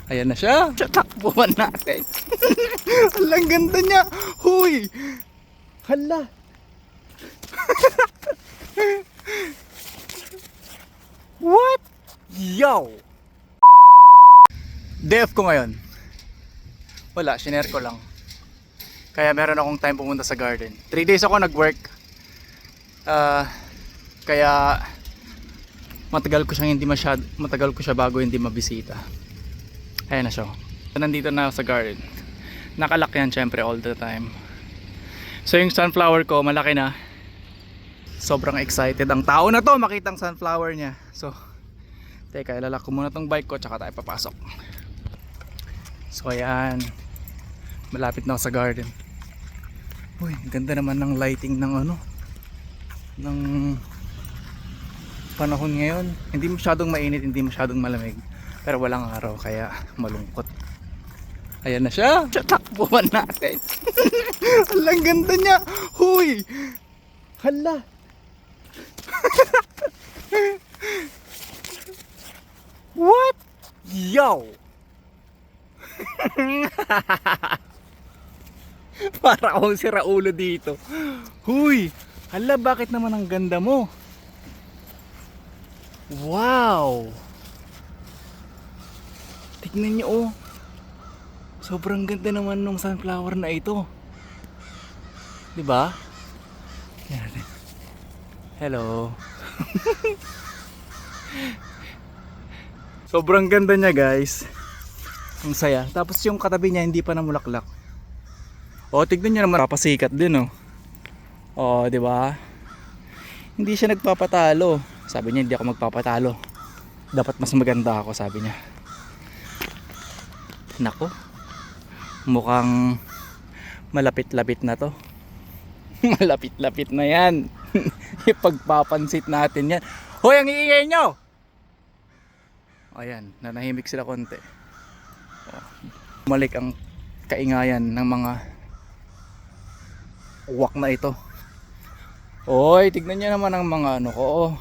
Ayan na siya. Tatakbuhan natin. Alang ganda niya. Huy. Hala. What? Yo. Day off ko ngayon. Wala, shinare ko lang. Kaya meron akong time pumunta sa garden. 3 days ako nag-work. Kaya matagal ko siya bago hindi mabisita. Ayan na siya. Nandito na sa garden. Nakalak yan syempre all the time. So yung sunflower ko malaki na. Sobrang excited ang tao na to makita ang sunflower niya. So teka, ilalak ko muna tong bike ko tsaka tayo papasok. So ayan, malapit na ako sa garden. Uy, ganda naman ng lighting ng ng panahon ngayon. Hindi masyadong mainit, hindi masyadong malamig, pero walang araw kaya malungkot. Ayan na siya. Takbuhan natin. Alang ganda niya. Huy. Hala. What? Yo. Para akong siraulo dito. Huy. Hala, bakit naman ang ganda mo? Wow. Tignan niyo oh. Sobrang ganda naman ng sunflower na ito. 'Di ba? Hello. Sobrang ganda niya, guys. Ang saya. Tapos yung katabi niya hindi pa namulaklak. Oh, tignan niyo naman, papasikat din oh. Oh, 'di ba? Hindi siya nagpapatalo. Sabi niya hindi ako magpapatalo. Dapat mas maganda ako, sabi niya. Nako. Mukhang malapit-lapit na to. Malapit-lapit na yan. Ipagpapansit natin yan. Hoy, ang iingay nyo! Ayan, nanahimik sila konti. Bumalik ang kaingayan ng mga uwak na ito. Hoy, tignan nyo naman ang mga ano ko.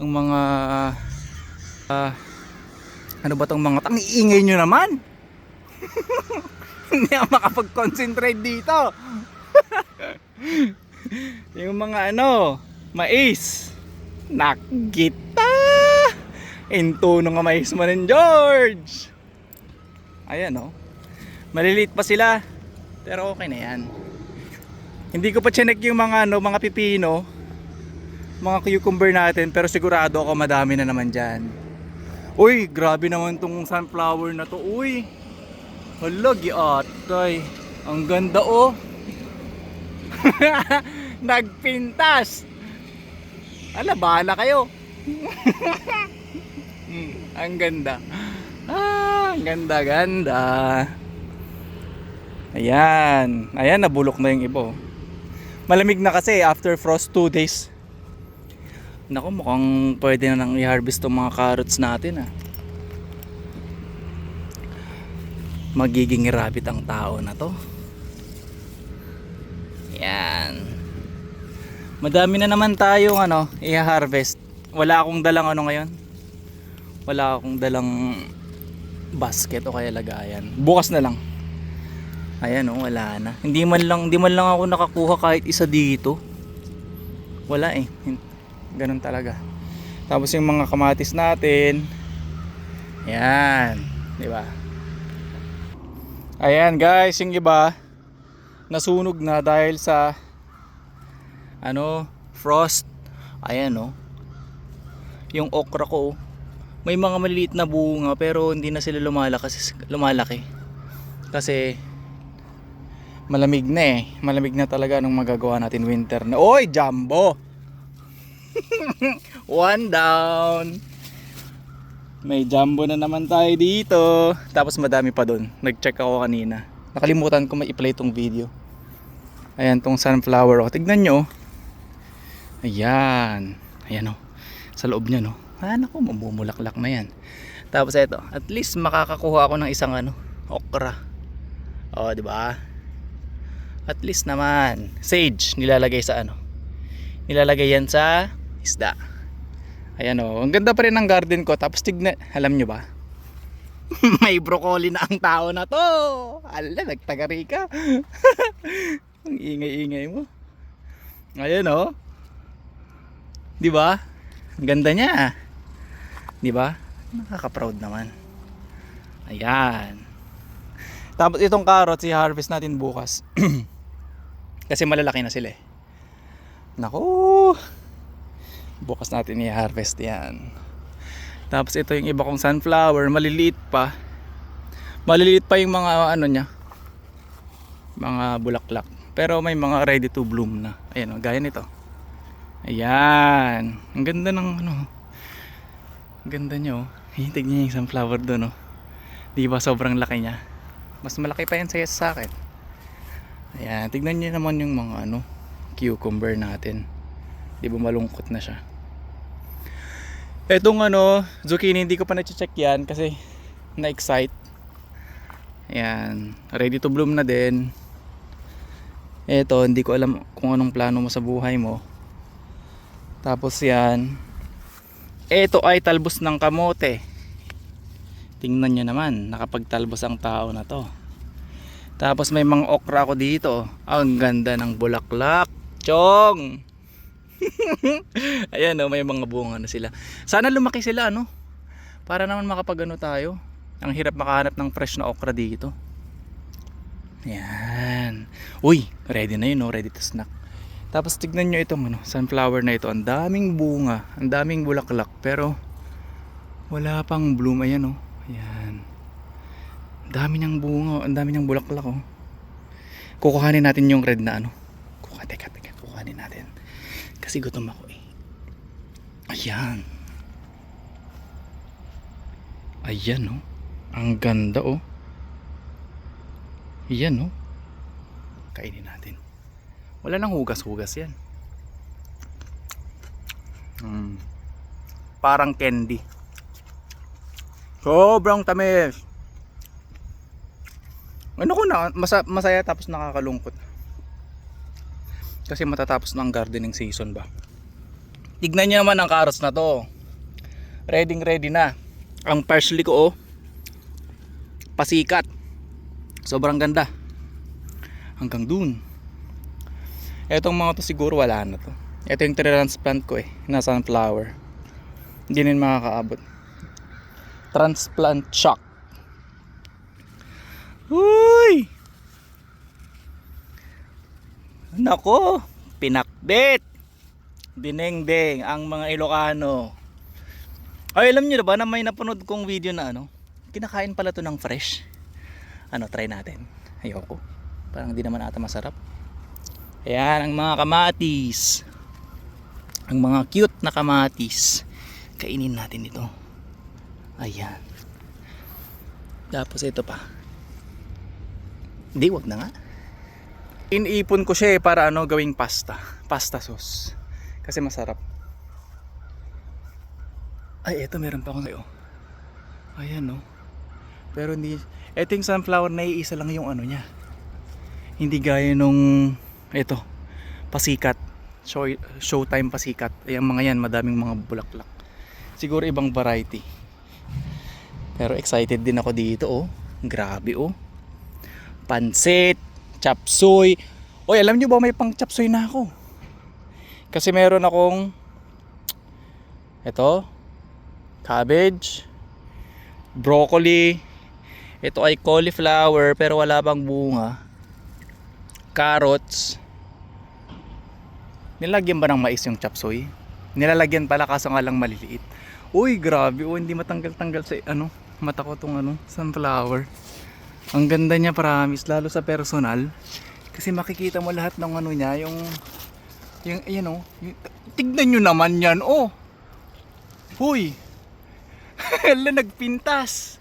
Ang mga ano ba tong mga iingay nyo naman? Hindi ako makapag-concentrate dito. Yung mga mais. Nakita. Into nung mais mo rin, George. Ayan oh. Maliliit pa sila. Pero okay na yan. Hindi ko pa chinek yung mga pipino, mga cucumber natin, pero sigurado ako madami na naman dyan. Uy, grabe naman tong sunflower na to. Uy. Hala, giatay. Ang ganda oh. Nagpintas. Ala, bahala kayo. Ang ganda. Ang ganda. Ayan. Ayan, nabulok na yung iba. Malamig na kasi after frost 2 days. Naku, mukhang pwede na nang i-harvest tong mga carrots natin ah. Magiging rabbit ang tao na to. Yan. Madami na naman tayong i-harvest. Wala akong dalang ngayon. Wala akong dalang basket o kaya lagayan. Bukas na lang. Ayan oh, wala na. Hindi man lang ako nakakuha kahit isa dito. Wala eh. Ganun talaga. Tapos yung mga kamatis natin. Yan, 'di ba? Ayan guys, yung iba nasunog na dahil sa frost. Ayan oh. Yung okra ko may mga maliliit na bunga pero hindi na sila lumalaki. Kasi malamig na eh. Malamig na talaga nung magagawa natin winter na. Oy, jumbo. One down. May jumbo na naman tayo dito. Tapos madami pa doon. Nag-check ako kanina. Nakalimutan ko ma-i-play tong video. Ayan tong sunflower oh. Tignan nyo. Ayan. Ayan oh. Sa loob niya no. Naku, mamumulaklak na yan. Tapos ito, at least makakakuha ako ng isang okra. Oh, di ba? At least naman. Sage nilalagay sa nilalagay yan sa isda. Ayan oh. Ang ganda pa rin ng garden ko. Tapos tignan, alam nyo ba? May broccoli na ang tao na to. Ala, nagtagari ka. Ang ingay-ingay mo. Ayan oh. 'Di ba? Ang ganda niya. 'Di ba? Nakaka-proud naman. Ayan. Tapos itong carrots i-harvest natin bukas. Kasi malalaki na sila eh. Naku. Bukas natin i-harvest 'yan. Tapos ito yung iba kong sunflower, maliliit pa. Maliliit pa yung mga ano niya. Mga bulaklak. Pero may mga ready to bloom na. Ayan o, gaya nito. Ayan. Ang ganda ng ano. Ang ganda niya o. Tignan niya yung sunflower doon o. Di ba sobrang laki niya? Mas malaki pa yan sa akin. Ayan. Tignan niyo naman yung mga ano. Cucumber natin. Di ba malungkot na siya? Etong ano, zucchini hindi ko pa na-check yan kasi na-excite. Ayan. Ready to bloom na din. Eto, hindi ko alam kung anong plano mo sa buhay mo. Tapos yan. Eto ay talbos ng kamote. Tingnan nyo naman, nakapagtalbos ang tao na to. Tapos may mga okra ako dito. Ang ganda ng bulaklak. Chong! Ayan o, may mga bunga na sila. Sana lumaki sila ano. Para naman makapag-ano tayo. Ang hirap makahanap ng fresh na okra dito. Ayan. Uy, ready na yun, no? Ready to snack. Tapos tignan nyo itong ano, sunflower na ito. Ang daming bunga, ang daming bulaklak, pero wala pang bloom. Ayan, oh. Ayan. Ang dami niyang bunga, ang dami niyang bulaklak, oh. Kukuhanin natin yung red na ano. Teka, kukuhanin natin. Kasi gutom ako eh. Ayan. Ayan, oh. Ang ganda, oh. Yan no. Kainin natin. Wala nang hugas-hugas yan. Parang candy. Sobrang tamis. Ano ko na, masaya tapos nakakalungkot. Kasi matatapos na ang gardening season ba. Tignan niyo naman ang carrots na to. Ready na. Ang parsley ko oh. Pasikat. Sobrang ganda. Hanggang dun. Etong mga to siguro wala na to. Ito yung transplant ko eh. Na sunflower. Hindi rin makakaabot. Transplant shock. Uy! Nako! Pinakbit! Dinengdeng ang mga Ilocano. Ay, alam nyo na ba na may napanood kong video na ano? Kinakain pala to ng fresh. Ano, try natin. Ayoko. Parang di naman ata masarap. Ayan, ang mga kamatis. Ang mga cute na kamatis. Kainin natin ito. Ayan. Tapos ito pa. Hindi, wag na nga. Inipon ko siya para ano, gawing pasta. Pasta sauce. Kasi masarap. Ay, ito meron pa akong sayo. Ayan, no. Pero hindi, ito yung sunflower na iisa lang yung ano niya. Hindi gaya nung ito, pasikat. Showtime pasikat. Ayan mga yan, madaming mga bulaklak. Siguro ibang variety. Pero excited din ako dito oh. Grabe oh. Pansit, chapsuy. Oy, alam nyo ba may pang chapsuy na ako? Kasi meron akong ito, cabbage, broccoli. Ito ay cauliflower pero wala pang bunga. Carrots. Nilagyan ba ng mais yung chapsuy? Nilalagyan pala kaso nga lang maliliit. Uy, grabe. Oh, hindi matanggal-tanggal sa ano, mata ko tong ano, sunflower. Ang ganda niya, promise, lalo sa personal. Kasi makikita mo lahat ng ano niya, yung ayan oh. Tignan nyo naman yan, oh. Huy. Hala, nagpintas.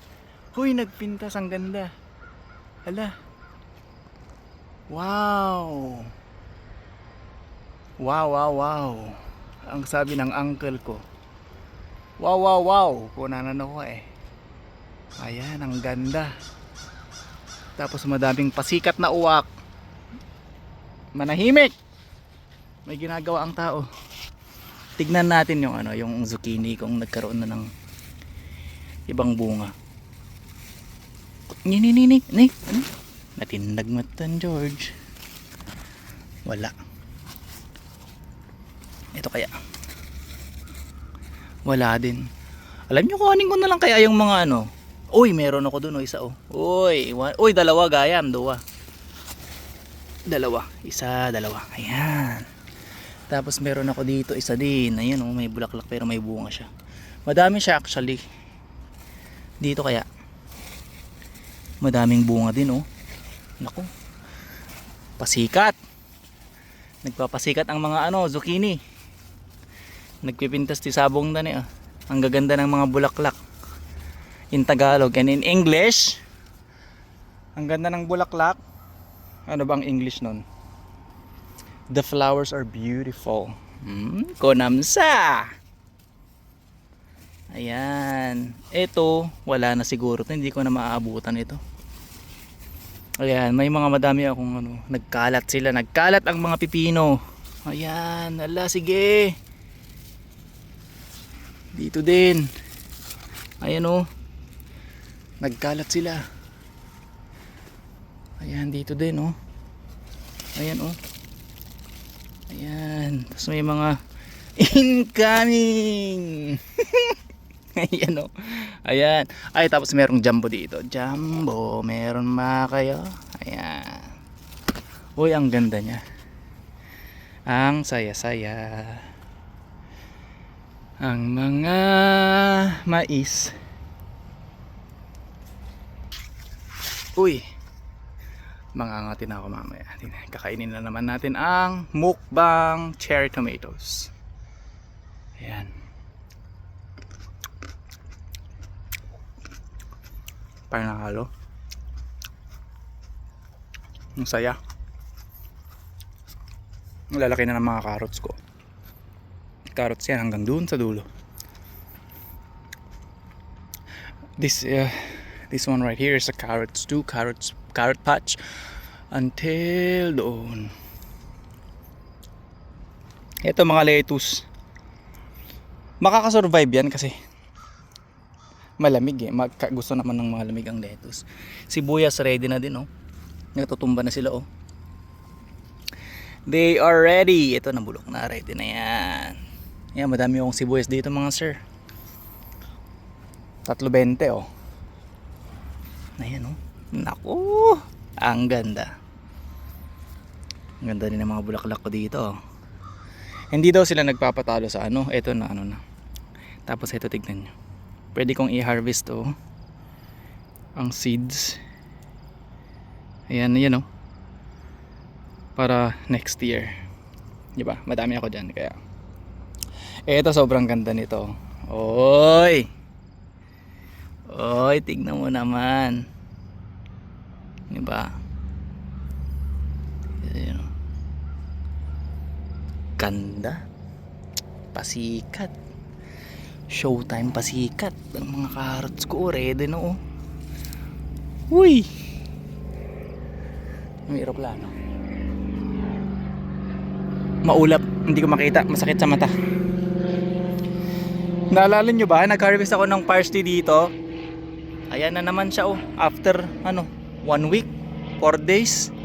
Huy, nagpintas, ang ganda. Hala. Wow. Wow. Ang sabi ng uncle ko. Wow. Kunanan ako eh. Ayan, ang ganda. Tapos madaming pasikat na uwak. Manahimik. May ginagawa ang tao. Tignan natin yung ano, yung zucchini kung nagkaroon na ng ibang bunga. Ni. Ano? Natindag matan, George. Wala. Ito kaya. Wala din. Alam nyo, kuhanin ko na lang kaya yung mga ano. Uy, meron ako dun, isa oh. Uy, dalawa gayam, dua. Dalawa, isa, dalawa. Ayan. Tapos meron ako dito, isa din. Ayan oh, may bulaklak pero may bunga siya. Madami siya actually. Dito kaya. Madaming bunga din oh. Naku. Pasikat. Nagpapasikat ang mga ano, zucchini. Nagpipintas ti sabong na niya. Ang gaganda ng mga bulaklak. In Tagalog and in English. Ang ganda ng bulaklak. Ano bang English nun? The flowers are beautiful. Konamsa. Ayan. Ito, wala na siguro. Hindi ko na maaabutan ito. Ayan, may mga madami akong ano. Nagkalat sila. Nagkalat ang mga pipino. Ayan, ala, sige. Dito din. Ayan oh. Nagkalat sila. Ayan, dito din oh. Ayan oh. Ayan. Tapos may mga incoming. Ayan oh. Ayan. Ay, tapos merong jumbo dito. Jumbo. Meron ba kayo? Ayan. Uy, ang ganda niya. Ang saya-saya. Ang mga mais. Uy. Mangangatin ako mamaya. Kakainin na naman natin ang mukbang cherry tomatoes. Ayan. Panalo. Ang saya. Ang lalaki na ng mga carrots ko. Carrots yan hanggang dun sa dulo. This one right here is a carrot patch until doon. Ito mga lettuce. Makakasurvive yan kasi malamig eh. Gusto naman ng mga lamig ang lettuce. Sibuyas ready na din oh. Natutumba na sila oh. They are ready. Ito nabulok na, ready na yan. Yan, madami akong sibuyas dito mga sir. 3.20 oh. Ayan oh. Naku, ang ganda. Ang ganda din ng mga bulaklak ko dito oh. Hindi daw sila nagpapatalo sa ano. Ito na ano na. Tapos ito tignan nyo. Pwede kong i-harvest oh. Ang seeds. Ayan, yan oh. Para next year. Diba? Madami ako dyan kaya. Ito sobrang ganda nito. Oy! Oy, tignan mo naman. Diba? Ayan oh. Ganda. Pasikat. Showtime pasikat. Ang mga carrots ko ready na oh. Uy! May aeroplano. Maulap, hindi ko makita, masakit sa mata. Naalala nyo ba, nag-harvest ako ng parsley dito. Ayan na naman siya oh. After ano, 1 week, 4 days.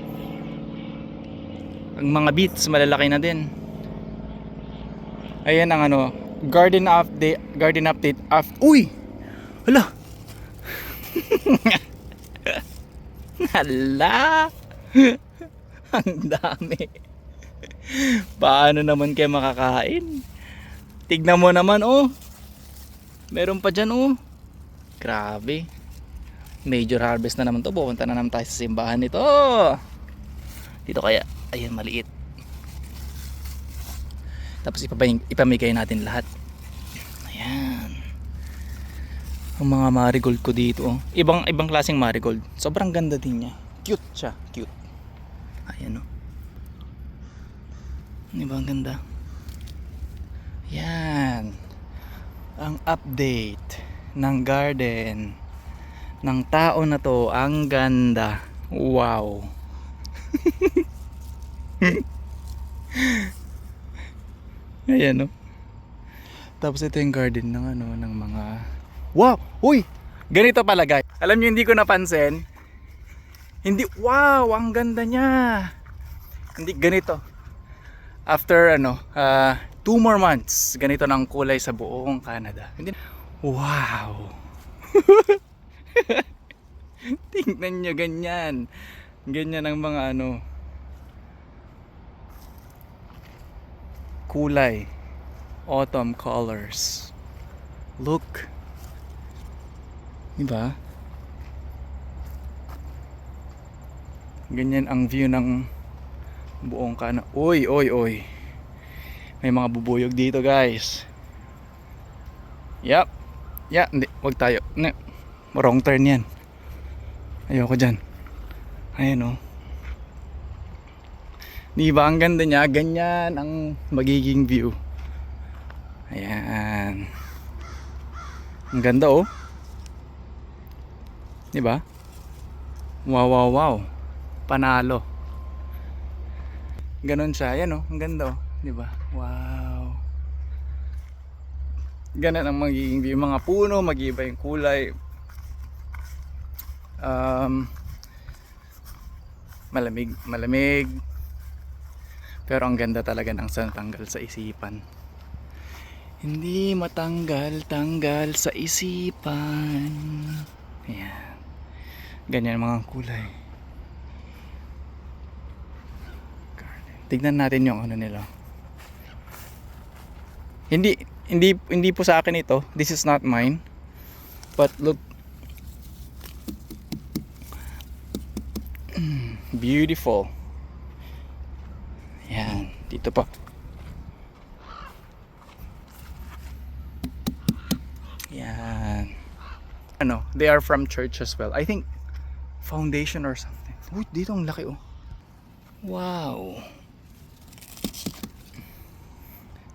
Ang mga beets malalaki na din. Ayan ang ano, garden update after. Uy! Hala! Hala! Ang dami. Paano naman kayo makakain? Tignan mo naman oh. Meron pa dyan oh. Grabe. Major harvest na naman to. Pupunta na naman tayo sa simbahan nito. Dito kaya. Ayan, maliit. Tapos ipamigay natin lahat. Ayan. Ang mga marigold ko dito oh. Ibang klaseng marigold. Sobrang ganda din niya. Cute siya. Cute. Ayan oh. Diba ang ganda? Yan. Ang update ng garden ng tao na to. Ang ganda. Wow. Ayan no. Tapos ito yung garden ng ano, ng mga. Wow! Uy! Ganito pala guys. Alam niyo hindi ko napansin. Hindi, wow, ang ganda niya. Hindi ganito. After 2 more months, ganito na ang kulay sa buong Canada. Hindi, wow. Tingnan niyo ganyan. Ganyan ang mga kulay. Autumn colors. Look. Diba? Ganyan ang view ng buong Canada. Oy, oy, oy. May mga bubuyog dito, guys. Yep. Yeah, hindi, wag tayo. Wrong turn 'yan. Ayoko diyan. Ayun oh. Di ba ang ganda niya? Ganyan ang magiging view. Ayan. Ang ganda oh. Di ba? Wow, wow, wow. Panalo. Ganon siya. Ayan oh, ang ganda oh. Di ba? Wow. Ganon ang magiging view. Mga puno, mag-iiba yung kulay. Malamig. Pero ang ganda talaga ng tanggal sa isipan. Hindi matanggal sa isipan. Ayan. Ganyan mga kulay. Tignan natin yung nila. Hindi po sa akin ito. This is not mine. But look. Beautiful. Yan, dito pa. Yan. They are from church as well. I think foundation or something. Uy, dito ang laki oh. Wow.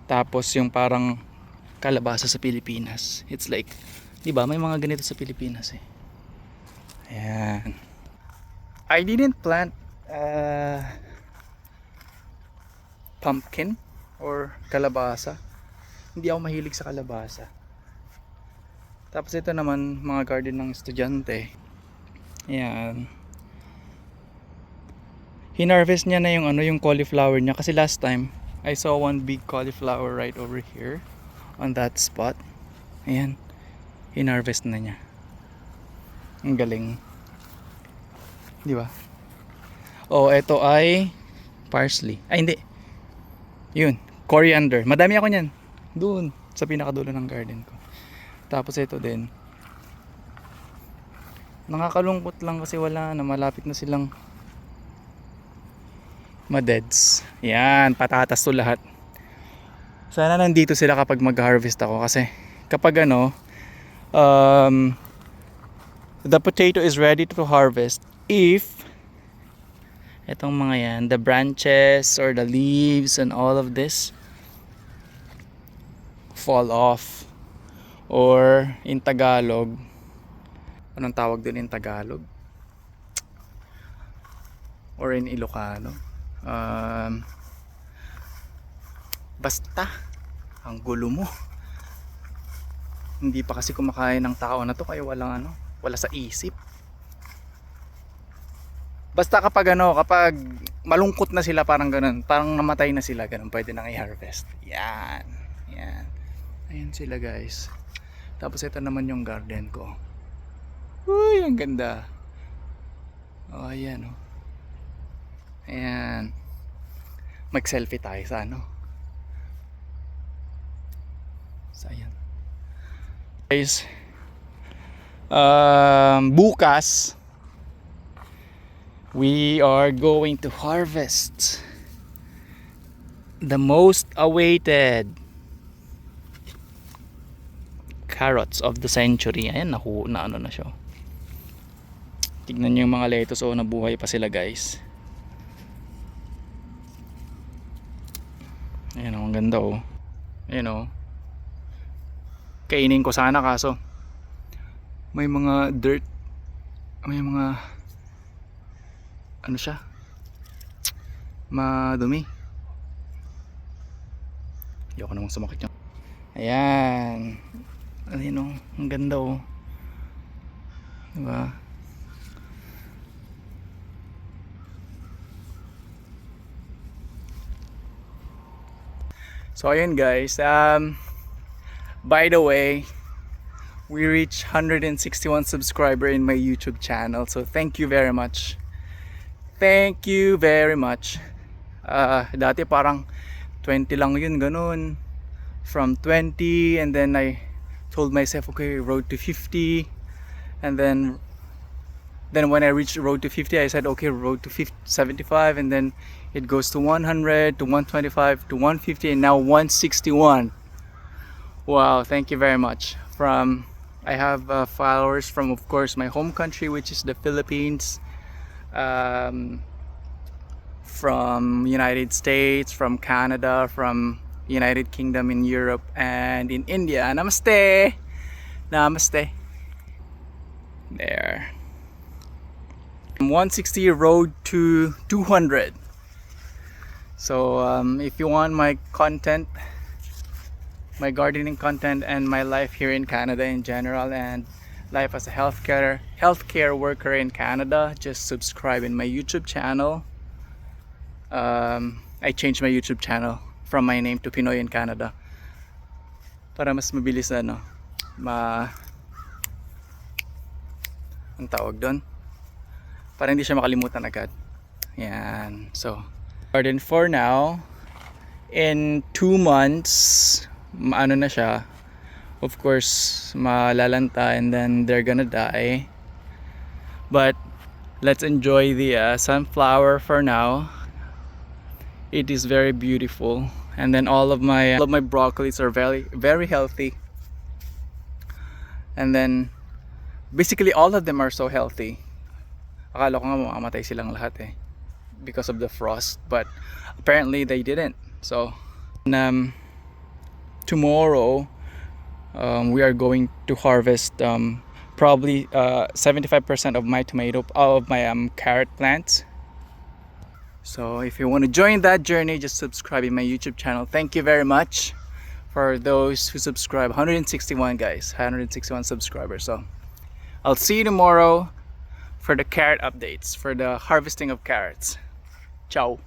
Tapos yung parang kalabasa sa Pilipinas. It's like, 'di ba? May mga ganito sa Pilipinas eh. Ayan. I didn't plant pumpkin or kalabasa. Hindi ako mahilig sa kalabasa. Tapos ito naman mga garden ng estudyante. Ayan. Hinarvest niya na yung cauliflower niya kasi last time I saw one big cauliflower right over here on that spot. Ayan. Hinarvest na niya. Ang galing. Di ba? Oh, ito ay parsley. Ay, hindi. Yun, coriander. Madami ako niyan. Doon, sa pinakadulo ng garden ko. Tapos ito din. Nakakalungkot lang kasi wala na. Malapit na silang madeds. Yan, patatas to lahat. Sana nandito sila kapag mag-harvest ako kasi kapag the potato is ready to harvest if etong mga yan, the branches or the leaves and all of this fall off, or in Tagalog, anong tawag din in Tagalog or in Ilocano, basta ang gulo mo, hindi pa kasi kumakain ng tao na to kaya wala sa isip. Basta kapag kapag malungkot na sila, parang ganun, parang namatay na sila, ganun, pwede nang i-harvest. Yan. Ayan sila guys. Tapos ito naman yung garden ko. Uy, ang ganda. Oh, ayan oh. Ayan. Mag-selfie tayo sa ayan. Guys, bukas we are going to harvest the most awaited carrots of the century. Ayan, na siya. Tignan nyo yung mga lettuce, nabuhay pa sila guys. Ayan ang ganda oh. Ayan kainin ko sana kaso may mga dirt, may mga siya, madumi. Ayoko namang sumakit yun. Ayan. Ayan ang ganda oh. Diba? So ayun guys, by the way, we reached 161 subscriber in my YouTube channel. So thank you very much. Thank you very much. Dati parang 20 lang yun, ganun. From 20, and then I told myself, okay, road to 50. And then when I reached road to 50, I said, okay, road to 50, 75. And then it goes to 100, to 125, to 150, and now 161. Wow, thank you very much. I have followers from, of course, my home country, which is the Philippines, from United States, from Canada, from United Kingdom, in Europe, and in India. Namaste! Namaste. There. 160 road to 200. So if you want my content, my gardening content, and my life here in Canada in general, and life as a healthcare worker in Canada, just subscribe in my YouTube channel. I changed my YouTube channel from my name to Pinoy in Canada para mas mabilis na ang tawag doon, para hindi siya makalimutan agad. Yan. So garden for now. In 2 months ano na siya, of course malalanta, and then they're gonna die, but let's enjoy the sunflower for now. It is very beautiful, and then all of my broccolis are very, very healthy, and then basically all of them are so healthy. Akala ko nga mamamatay silang lahat because of the frost, but apparently they didn't. So tomorrow we are going to harvest probably 75% of my carrot plants. So if you want to join that journey, just subscribe in my YouTube channel. Thank you very much for those who subscribe. 161 guys, 161 subscribers. So I'll see you tomorrow for the carrot updates, for the harvesting of carrots. Ciao.